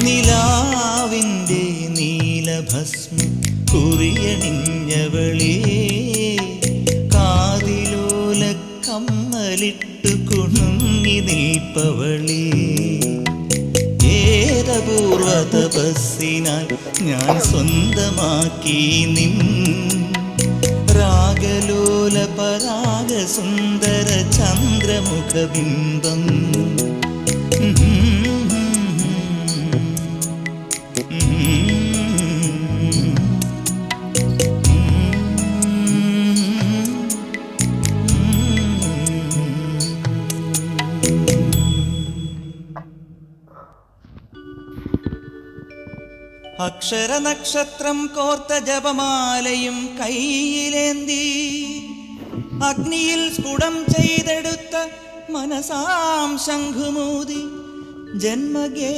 നിലാവിൻ്റെ നീലഭസ്മം കുറിയണിഞ്ഞവളേ, കാതിലോല കമ്മലിട്ടു കുണുങ്ങി നിൽപ്പവളേ, ഏതപൂർവ തപസ്സിനാൽ ഞാൻ സ്വന്തമാക്കി നിൻ രാഗലോല പരാഗ സുന്ദര ചന്ദ്രമുഖബിംബം. അക്ഷരനക്ഷത്രം കോർത്ത ജപമാലയും കയ്യിലേന്തി അഗ്നിയിൽ സ്ഫുടം ചെയ്തെടുത്ത മനസാം ശംഖുമൂതി ജന്മഗേ